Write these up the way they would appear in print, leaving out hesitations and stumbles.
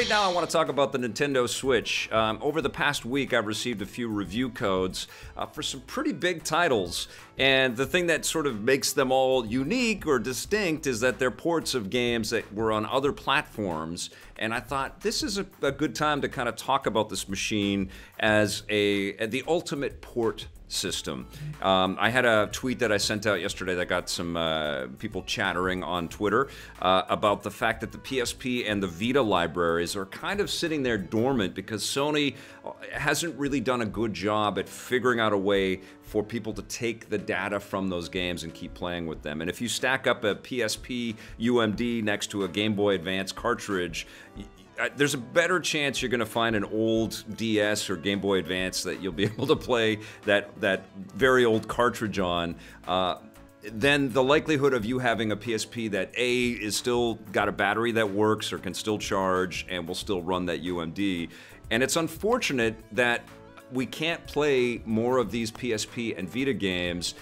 right now I want to talk about the Nintendo Switch. Over the past week, I've received a few review codes for some pretty big titles. And the thing that sort of makes them all unique or distinct is that they're ports of games that were on other platforms. And I thought this is a good time to kind of talk about this machine as the ultimate port system. I had a tweet that I sent out yesterday that got some people chattering on Twitter about the fact that the PSP and the Vita libraries are kind of sitting there dormant because Sony hasn't really done a good job at figuring out a way for people to take the data from those games and keep playing with them. And if you stack up a PSP UMD next to a Game Boy Advance cartridge, there's a better chance you're going to find an old DS or Game Boy Advance that you'll be able to play that very old cartridge on than the likelihood of you having a PSP that A, is still got a battery that works or can still charge and will still run that UMD. And it's unfortunate that we can't play more of these PSP and Vita games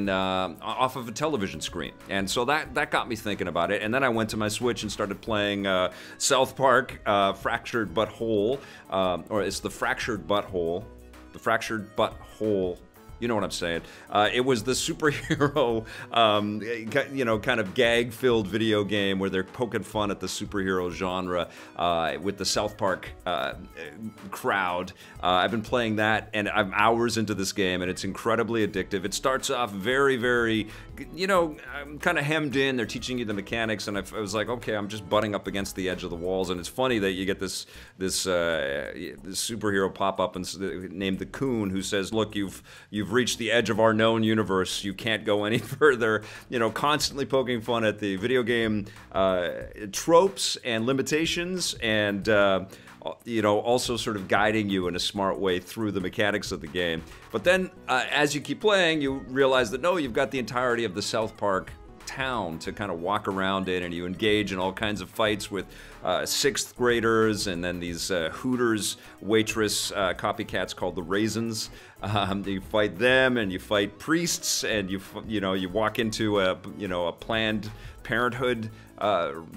off of a television screen. And so that got me thinking about it. And then I went to my Switch and started playing South Park, Fractured But Whole, or it's the Fractured Butthole. The Fractured Butthole. You know what I'm saying. It was the superhero, kind of gag-filled video game where they're poking fun at the superhero genre with the South Park crowd. I've been playing that, and I'm hours into this game, and it's incredibly addictive. It starts off very, very, I'm kind of hemmed in. They're teaching you the mechanics, and I was like, okay, I'm just butting up against the edge of the walls, and it's funny that you get this superhero pop up and named the Coon, who says, look, you've reached the edge of our known universe. You can't go any further. Constantly poking fun at the video game tropes and limitations, and also sort of guiding you in a smart way through the mechanics of the game. But then, as you keep playing, you realize that no, you've got the entirety of the South Park town to kind of walk around in, and you engage in all kinds of fights with sixth graders, and then these Hooters waitress copycats called the Raisins. You fight them, and you fight priests, and you walk into a Planned Parenthood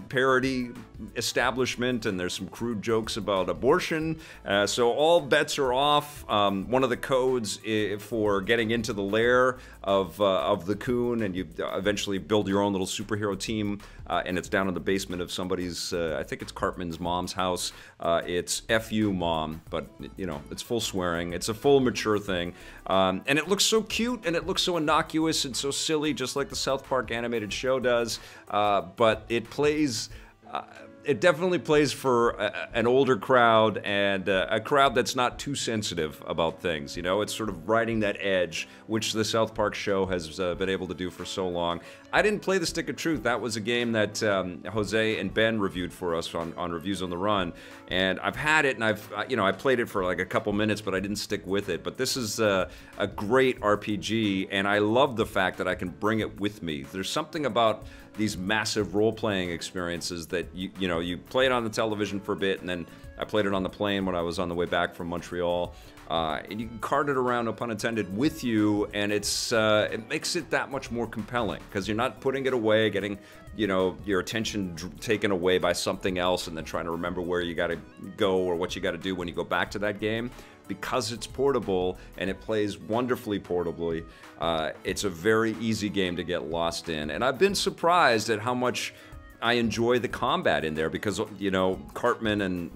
parody establishment, and there's some crude jokes about abortion. So all bets are off. One of the codes for getting into the lair of the Coon, and you eventually build your own little superhero team, and it's down in the basement of somebody's, I think it's Cartman's mom's house. It's F-U mom, but it's full swearing. It's a full mature thing. And it looks so cute, and it looks so innocuous and so silly, just like the South Park animated show does. But it plays, it definitely plays for an older crowd, and a crowd that's not too sensitive about things. It's sort of riding that edge, which the South Park show has been able to do for so long. I didn't play the Stick of Truth. That was a game that Jose and Ben reviewed for us on Reviews on the Run, and I've had it, and I played it for like a couple minutes, but I didn't stick with it. But this is a great RPG, and I love the fact that I can bring it with me. There's something about these massive role-playing experiences that you play it on the television for a bit, and then I played it on the plane when I was on the way back from Montreal. And you can cart it around, no pun intended, with you, and it makes it that much more compelling because you're not putting it away, getting your attention taken away by something else, and then trying to remember where you got to go or what you got to do when you go back to that game. Because it's portable and it plays wonderfully portably, it's a very easy game to get lost in. And I've been surprised at how much I enjoy the combat in there because, Cartman and...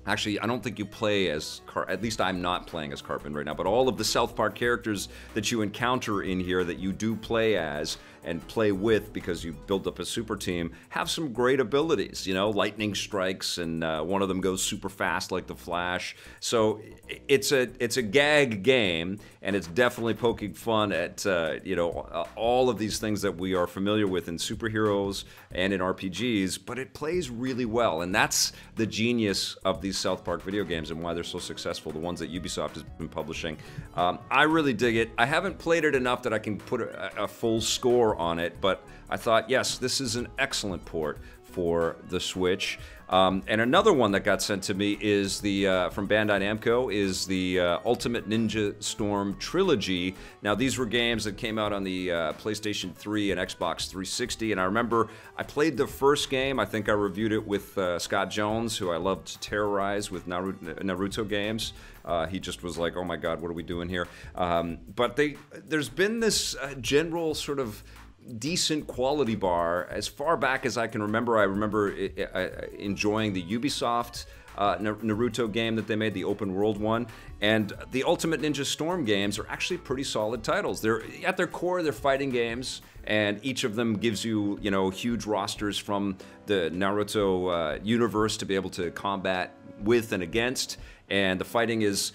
Actually, I don't think you play as at least I'm not playing as Cartman right now, but all of the South Park characters that you encounter in here that you do play as and play with because you build up a super team have some great abilities, lightning strikes, and one of them goes super fast like the Flash. So it's a gag game, and it's definitely poking fun at all of these things that we are familiar with in superheroes and in RPGs, but it plays really well, and that's the genius of these South Park video games and why they're so successful, the ones that Ubisoft has been publishing. I really dig it. I haven't played it enough that I can put a full score on it, but I thought, yes, this is an excellent port for the Switch. And another one that got sent to me is the from Bandai Namco is the Ultimate Ninja Storm Trilogy. Now these were games that came out on the PlayStation 3 and Xbox 360, and I remember I played the first game. I think I reviewed it with Scott Jones, who I love to terrorize with Naruto games. He just was like, "Oh my God, what are we doing here?" But there's been this general sort of decent quality bar as far back as I can remember. I remember enjoying the Ubisoft Naruto game that they made, the open world one, and the Ultimate Ninja Storm games are actually pretty solid titles. They're at their core, they're fighting games, and each of them gives you, you know, huge rosters from the Naruto universe to be able to combat with and against, and the fighting is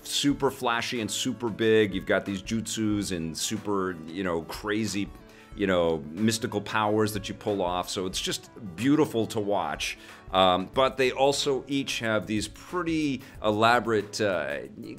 super flashy and super big. You've got these jutsus and super, you know, crazy, you know, mystical powers that you pull off. So it's just beautiful to watch. But they also each have these pretty elaborate,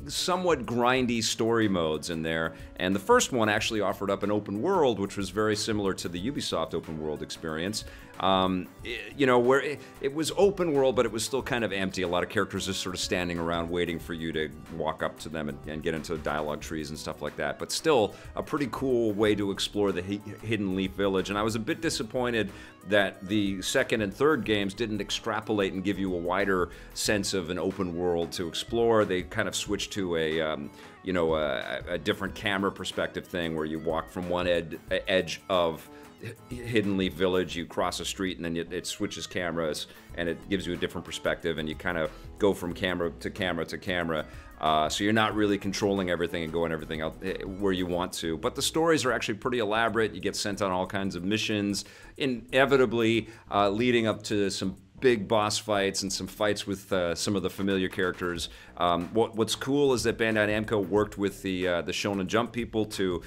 somewhat grindy story modes in there. And the first one actually offered up an open world, which was very similar to the Ubisoft open world experience. You know, where it was open world, but it was still kind of empty. A lot of characters just sort of standing around waiting for you to walk up to them and get into dialogue trees and stuff like that. But still a pretty cool way to explore the Hidden Leaf Village. And I was a bit disappointed that the second and third games didn't extrapolate and give you a wider sense of an open world to explore. They kind of switched to you know, a different camera perspective thing where you walk from one edge of Hidden Leaf Village, you cross a street, and then it switches cameras, and it gives you a different perspective, and you kind of go from camera to camera to camera. So you're not really controlling everything and going everything out where you want to. But the stories are actually pretty elaborate. You get sent on all kinds of missions, inevitably leading up to some big boss fights and some fights with some of the familiar characters. What's cool is that Bandai Namco worked with the Shonen Jump people to,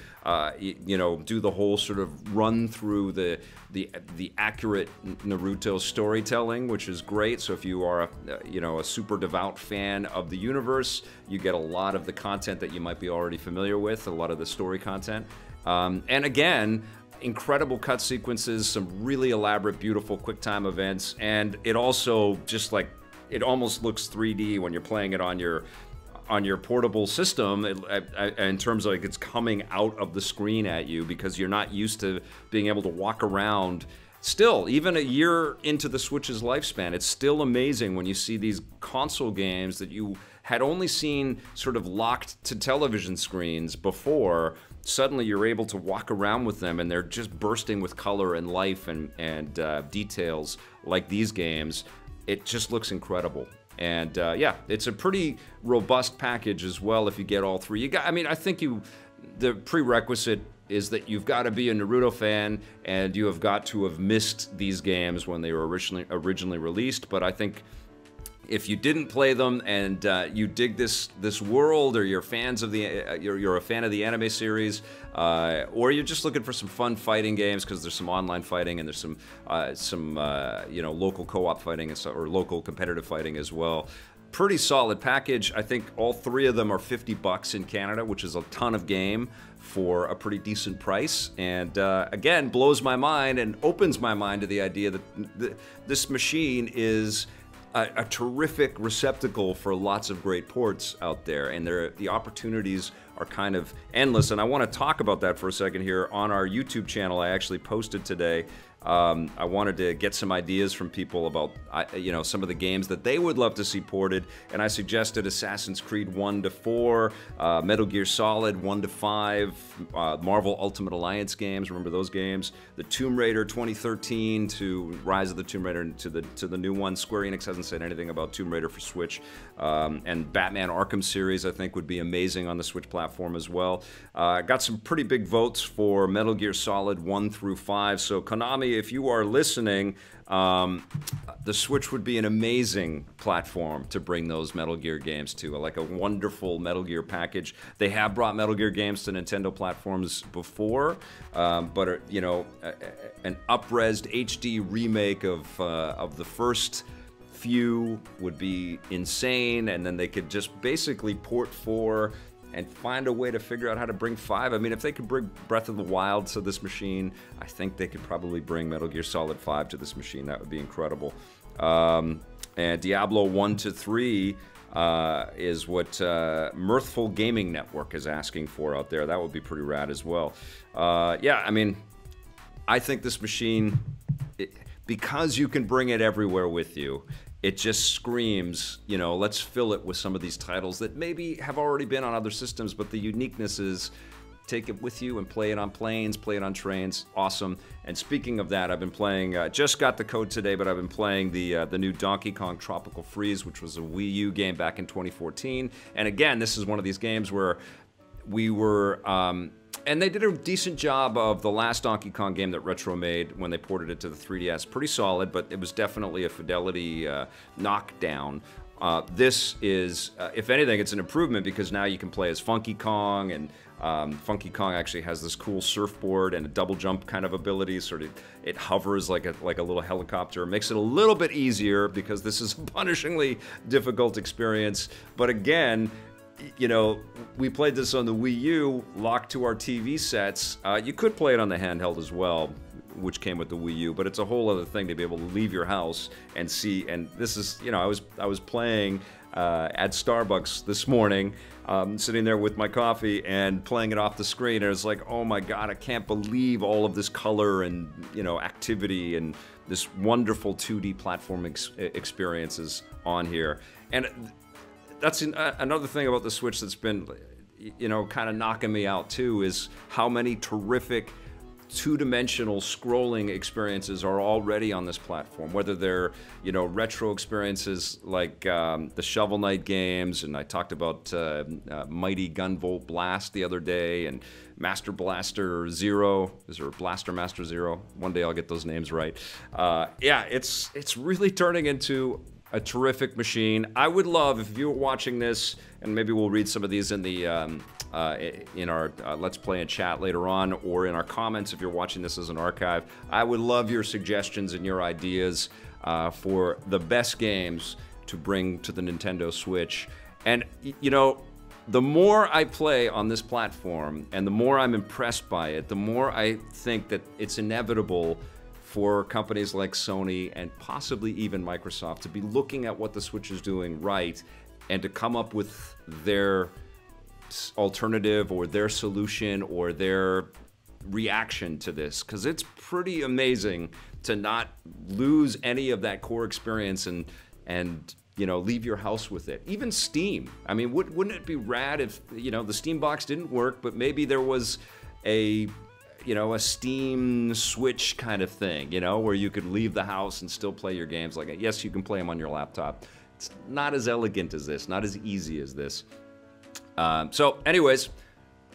you know, do the whole sort of run through the accurate Naruto storytelling, which is great. So if you are you know, a super devout fan of the universe, you get a lot of the content that you might be already familiar with, a lot of the story content. And again, incredible cut sequences, some really elaborate, beautiful QuickTime events, and it also just like, it almost looks 3D when you're playing it on your portable system, in terms of like it's coming out of the screen at you, because you're not used to being able to walk around. Still, even a year into the Switch's lifespan, it's still amazing when you see these console games that you had only seen sort of locked to television screens before. Suddenly you're able to walk around with them, and they're just bursting with color and life and details like these games. It just looks incredible. And yeah, it's a pretty robust package as well if you get all three. I mean, I think the prerequisite is that you've got to be a Naruto fan, and you have got to have missed these games when they were originally released. But I think if you didn't play them and you dig this world, or you're fans of you're a fan of the anime series, or you're just looking for some fun fighting games, because there's some online fighting and there's some you know, local co-op fighting or local competitive fighting as well. Pretty solid package. I think all three of them are $50 in Canada, which is a ton of game for a pretty decent price, and again, blows my mind and opens my mind to the idea that this machine is a terrific receptacle for lots of great ports out there, and the opportunities are kind of endless. And I want to talk about that for a second here. On our YouTube channel, I actually posted today, I wanted to get some ideas from people about you know, some of the games that they would love to see ported, and I suggested Assassin's Creed 1 to 4, Metal Gear Solid 1 to 5, Marvel Ultimate Alliance games, remember those games, the Tomb Raider 2013 to Rise of the Tomb Raider to the new one. Square Enix hasn't said anything about Tomb Raider for Switch, and Batman Arkham series I think would be amazing on the Switch platform as well. Got some pretty big votes for Metal Gear Solid 1 through 5, so Konami, if you are listening, the Switch would be an amazing platform to bring those Metal Gear games to, like a wonderful Metal Gear package. They have brought Metal Gear games to Nintendo platforms before, but you know, an up-resed HD remake of the first few would be insane, and then they could just basically port 4 and find a way to figure out how to bring 5. I mean, if they could bring Breath of the Wild to this machine, I think they could probably bring Metal Gear Solid 5 to this machine. That would be incredible. And Diablo 1 to 3 is what Mirthful Gaming Network is asking for out there. That would be pretty rad as well. Yeah, I mean, I think this machine, because you can bring it everywhere with you, it just screams, you know, let's fill it with some of these titles that maybe have already been on other systems, but the uniqueness is take it with you and play it on planes, play it on trains. Awesome. And speaking of that, I've been playing, just got the code today, but I've been playing the new Donkey Kong Tropical Freeze, which was a Wii U game back in 2014. And again, this is one of these games where we were, and they did a decent job of the last Donkey Kong game that Retro made when they ported it to the 3DS. Pretty solid, but it was definitely a fidelity knockdown. This is, if anything, it's an improvement because now you can play as Funky Kong, and Funky Kong actually has this cool surfboard and a double jump kind of ability. Sort of, it hovers like a little helicopter. It makes it a little bit easier because this is a punishingly difficult experience. But again, you know, we played this on the Wii U, locked to our TV sets. You could play it on the handheld as well, which came with the Wii U, but it's a whole other thing to be able to leave your house and see. And this is, you know, I was playing at Starbucks this morning, sitting there with my coffee and playing it off the screen, and it's like, oh my God, I can't believe all of this color and, you know, activity and this wonderful 2D platform experiences on here. And that's another thing about the Switch that's been, you know, kind of knocking me out too, is how many terrific two-dimensional scrolling experiences are already on this platform, whether they're, you know, retro experiences like the Shovel Knight games, and I talked about Mighty Gunvolt Blast the other day, and Master Blaster Zero. Is there Blaster Master Zero? One day I'll get those names right. Yeah, it's really turning into a terrific machine. I would love, if you're watching this, and maybe we'll read some of these in the in our Let's Play and chat later on, or in our comments if you're watching this as an archive. I would love your suggestions and your ideas for the best games to bring to the Nintendo Switch. And, you know, the more I play on this platform and the more I'm impressed by it, the more I think that it's inevitable for companies like Sony and possibly even Microsoft to be looking at what the Switch is doing right and to come up with their alternative or their solution or their reaction to this, because it's pretty amazing to not lose any of that core experience and you know, leave your house with it. Even Steam. I mean, wouldn't it be rad if, you know, the Steam box didn't work, but maybe there was a, you know, a Steam Switch kind of thing, you know, where you could leave the house and still play your games. Like, yes, you can play them on your laptop. It's not as elegant as this, not as easy as this. So anyways,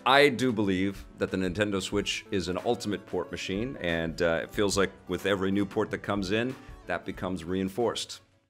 I do believe that the Nintendo Switch is an ultimate port machine, and it feels like with every new port that comes in, that becomes reinforced.